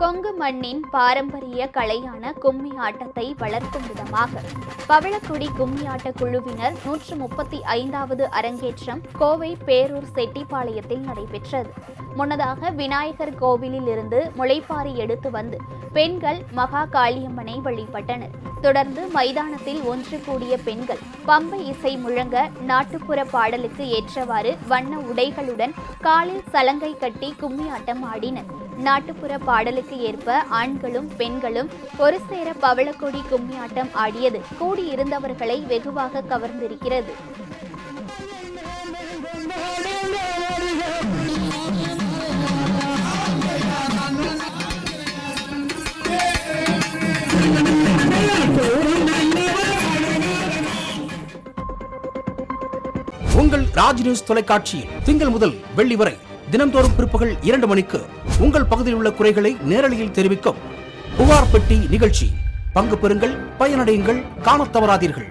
கொங்கு மண்ணின் பாரம்பரிய கலையான கும்மி ஆட்டத்தை வளர்க்கும் விதமாக பவளக்குடி கும்மியாட்ட குழுவினர் 135வது அரங்கேற்றம் கோவை பேரூர் செட்டிப்பாளையத்தில் நடைபெற்றது. முன்னதாக விநாயகர் கோவிலில் இருந்து முளைப்பாரி எடுத்து வந்து பெண்கள் மகா காளியம்மனை வழிபட்டனர். தொடர்ந்து மைதானத்தில் ஒன்று கூடிய பெண்கள் பம்பை இசை முழங்க நாட்டுப்புற பாடலுக்கு ஏற்றவாறு வண்ண உடைகளுடன் காலில் சலங்கை கட்டி கும்மியாட்டம் ஆடினர். நாட்டுப்புற பாடலுக்கு ஏற்ப ஆண்களும் பெண்களும் ஒரு சேர பவளக்கொடி கும்மியாட்டம் ஆடியது கூடியிருந்தவர்களை வெகுவாக கவர்ந்திருக்கிறது. உங்கள் ராஜ் நியூஸ் தொலைக்காட்சியில் திங்கள் முதல் வெள்ளி வரை தினந்தோறும் பிற்பகல் 2 மணிக்கு உங்கள் பகுதியில் உள்ள குறைகளை நேரலையில் தெரிவிக்கும் புகார் பெட்டி நிகழ்ச்சி. பங்கு பெறுங்கள், பயனடையுங்கள், காணத் தவறாதீர்கள்.